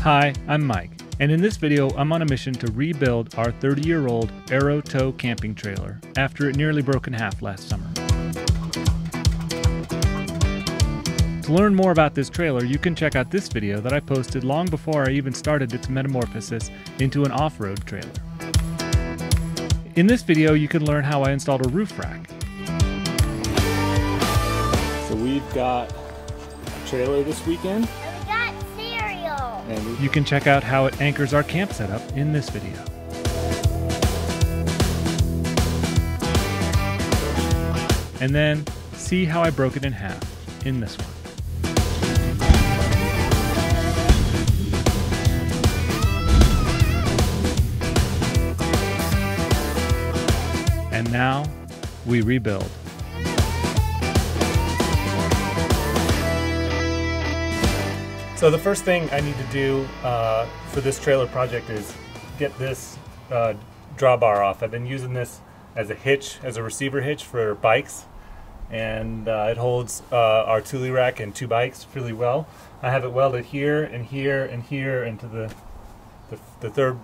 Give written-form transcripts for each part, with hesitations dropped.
Hi, I'm Mike, and in this video I'm on a mission to rebuild our 30-year-old Aerotow camping trailer after it nearly broke in half last summer. To learn more about this trailer, you can check out this video that I posted long before I even started its metamorphosis into an off-road trailer. In this video you can learn how I installed a roof rack. So we've got a trailer this weekend. And you can check out how it anchors our camp setup in this video. And then see how I broke it in half in this one. And now we rebuild. So the first thing I need to do for this trailer project is get this drawbar off. I've been using this as a hitch, as a receiver hitch for bikes, and it holds our Thule rack and two bikes really well. I have it welded here and here and here into the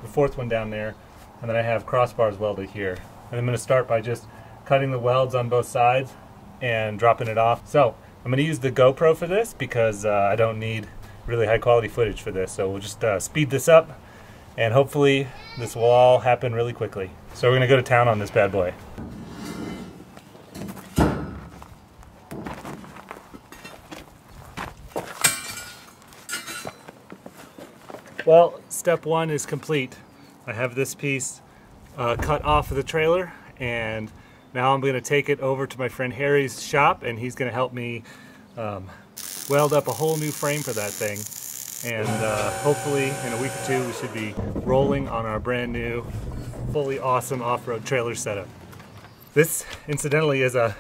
fourth one down there, and then I have crossbars welded here. And I'm going to start by just cutting the welds on both sides and dropping it off. So I'm going to use the GoPro for this because I don't need really high quality footage for this, so we'll just speed this up and hopefully this will all happen really quickly. So we're gonna go to town on this bad boy. Well, step one is complete. I have this piece cut off of the trailer, and now I'm gonna take it over to my friend Harry's shop, and he's gonna help me weld up a whole new frame for that thing, and hopefully in a week or two we should be rolling on our brand new fully awesome off-road trailer setup. This incidentally is a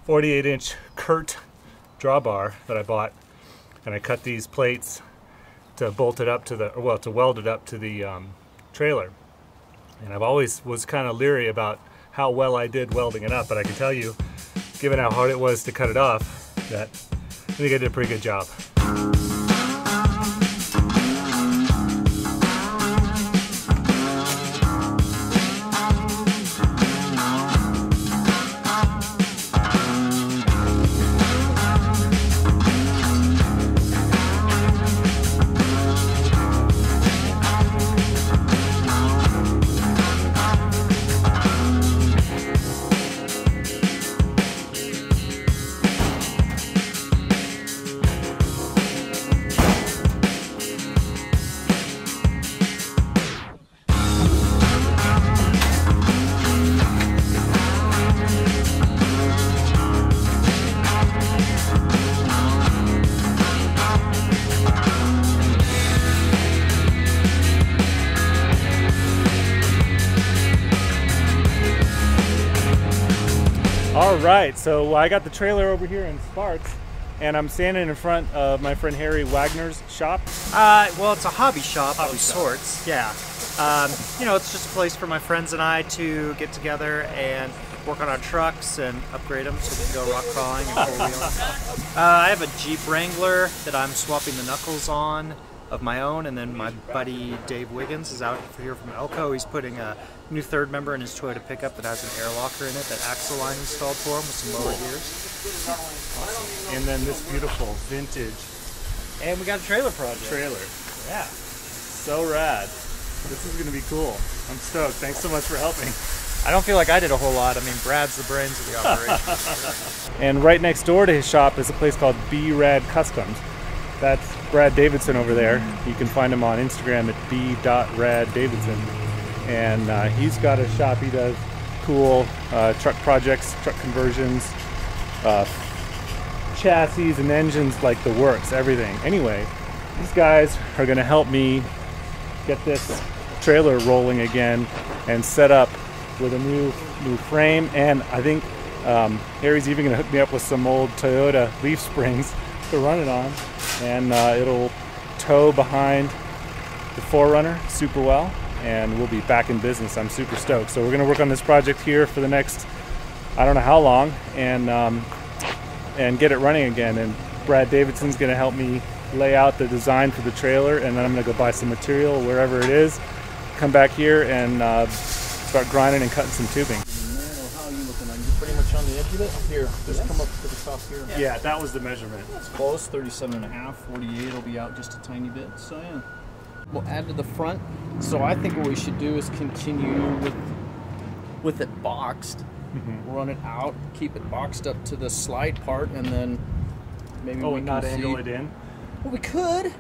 48-inch Kurt drawbar that I bought, and I cut these plates to bolt it up to the, well, to weld it up to the trailer. And I've always was kind of leery about how well I did welding it up, but I can tell you, given how hard it was to cut it off, that I think I did a pretty good job. Alright, so I got the trailer over here in Sparks, and I'm standing in front of my friend Harry Wagner's shop. Well, it's a hobby shop of sorts, yeah. You know, it's just a place for my friends and I to get together and work on our trucks and upgrade them so we can go rock crawling and four-wheeling. I have a Jeep Wrangler that I'm swapping the knuckles on of my own, and then my buddy Dave Wiggins is out here from Elko. He's putting a new third member in his Toyota pickup that has an air locker in it that Axle Line installed for him with some lower gears. Awesome. And then this beautiful vintage. And we got a trailer project. Trailer. Yeah. So rad. This is going to be cool. I'm stoked. Thanks so much for helping. I don't feel like I did a whole lot. I mean, Brad's the brains of the operation. And right next door to his shop is a place called B-Rad Customs. That's Brad Davidson over there. You can find him on Instagram at b.raddavidson. And he's got a shop. He does cool truck projects, truck conversions, chassis and engines, like the works, everything. Anyway, these guys are going to help me get this trailer rolling again and set up with a new frame. And I think Harry's even going to hook me up with some old Toyota leaf springs to run it on, and it'll tow behind the 4Runner super well, and we'll be back in business. I'm super stoked. So we're going to work on this project here for the next, I don't know how long, and get it running again. And Brad Davidson's going to help me lay out the design for the trailer, and then I'm gonna go buy some material wherever it is, come back here and start grinding and cutting some tubing. How are you looking? Are you pretty much on the edge of it? Here, just come up to the top here. Yeah, that was the measurement. It's close, 37.5, 48 will be out just a tiny bit, so yeah. We'll add to the front. So I think what we should do is continue with it boxed. Run it out, keep it boxed up to the slide part, and then maybe we and not can angle it in? Well, we could.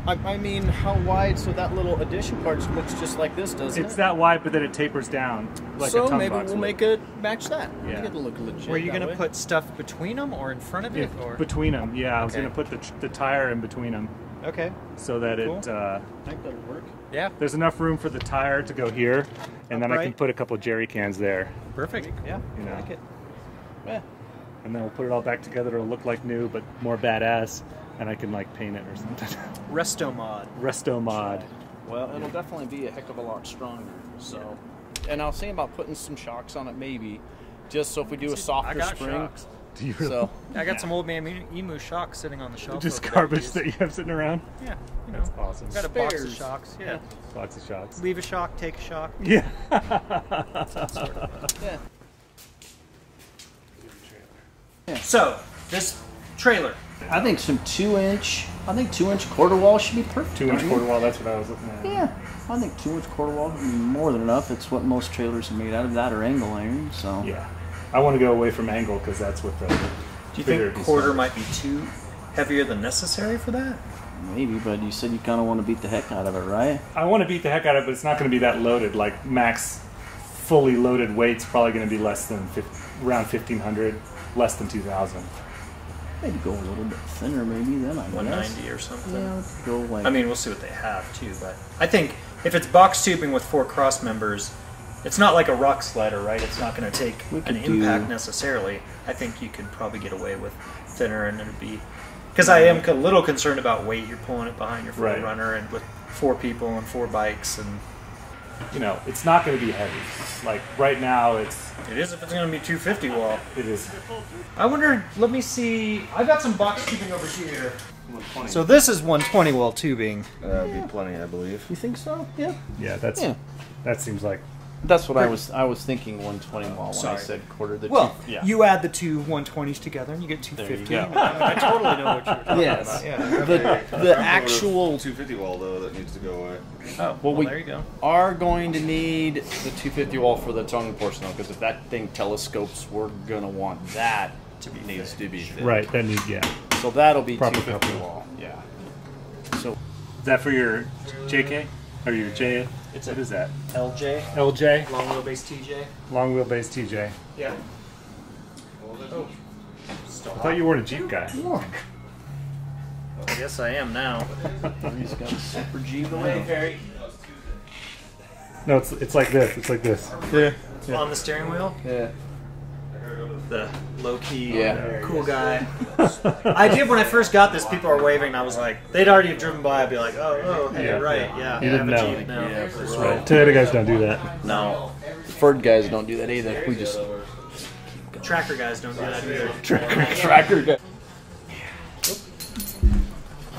I mean, how wide? So that little addition part looks just like this, doesn't it? It's that wide, but then it tapers down like so a tongue maybe box we'll would. make it match that. Yeah. Make it look legit. Were you that going to way. put stuff between them or in front of it? Or? Between them, yeah. I was Okay. going to put the tire in between them Okay. so that Cool. it I think that'll work. Yeah. there's enough room for the tire to go here, and then I can Upright. put a couple jerry cans there, Perfect. Yeah. You know. I like it. Yeah. and then we'll put it all back together. It'll look like new, but more badass, and I can like paint it or something. Resto mod. Resto mod. Well, it'll definitely be a heck of a lot stronger. So, and I was thinking about putting some shocks on it, maybe, just so if we do a I softer got spring. shocks. Do you really? So I got some old man emu shocks sitting on the shelf. Just over there. garbage that you have sitting around? Yeah. You know. That's awesome. Got a box of Spares. shocks. Yeah. Box of shocks. Leave a shock, take a shock. Yeah. yeah. So, this trailer. I think some 2-inch. I think 2-inch quarter wall should be perfect. 2-inch quarter wall, that's what I was looking at. Yeah, I think 2-inch quarter wall would be more than enough. It's what most trailers are made out of, that or angle iron. So Yeah. I want to go away from angle because that's what the. Do you think quarter might be too heavier than necessary for that? maybe, but you said you kind of want to beat the heck out of it, right? I want to beat the heck out of it, but it's not going to be that loaded. Like max fully loaded weight's probably going to be less than around 1,500, less than 2,000. Maybe go a little bit thinner, maybe then I guess. 190 or something. Yeah, let's go like. I mean, we'll see what they have too, but I think if it's box tubing with 4 cross members, it's not like a rock slider, right? It's not going to take We an could impact do- necessarily. I think you could probably get away with thinner, and it'd be because I am a little concerned about weight. You're pulling it behind your Right. runner, and with 4 people and 4 bikes, and You know, it's not going to be heavy. Like right now, it is if it's going to be 250 wall. it is. I wonder. Let me see. I've got some box tubing over here. 120. So this is 120 wall tubing. That'd be plenty, I believe. You think so? Yeah. Yeah, Yeah. that seems like. That's what I was thinking 120 wall when Sorry. I said quarter. The Well, two, yeah. you add the 2 120s together, and you get 250. There you go. I totally know what you're talking Yes. about. Yeah. the actual 250 wall though that needs to go away. Oh, well, we there you go. are going to need the 250 wall for the tongue portion though, because if that thing telescopes, we're gonna want that to be needs to be fit. Right, that needs, yeah. So that'll be Proper 250 coupling. wall. Yeah. So Is that for your JK? Or your J? It's What a is that? LJ, LJ? long wheelbase TJ. Long wheelbase TJ. Yeah. I thought you weren't a Jeep guy. I guess I am now. he's got a super G below. Harry. No, it's like this. It's like this. Yeah. On the steering wheel, Yeah. the low key, Yeah. cool guy. I did when I first got this. People were waving, and I was like, they'd already driven by. I'd be like, oh, hey, Yeah. right, yeah. You I have didn't a know. Jeep now. Yeah, that's Right. Toyota guys don't do that. No. Ford guys don't do that either. We just Tracker guys don't do that either. tracker guys.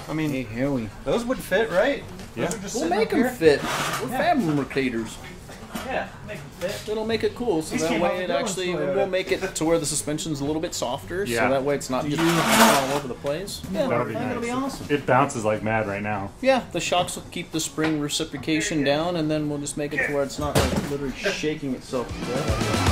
I mean, hey, here we. Those would fit, right? Yeah. Those are just We'll sitting make up them here. fit. We're fabricators. Yeah, make them fit. It'll make it cool, so These that came way off it the actually Dylan's we'll make it to where the suspension's a little bit softer, Yeah. so that way it's not just all over the place. Yeah, That'll be that'll nice. be awesome. It bounces like mad right now. Yeah, the shocks will keep the spring reciprocation down, and then we'll just make it to where it's not like literally shaking itself to death.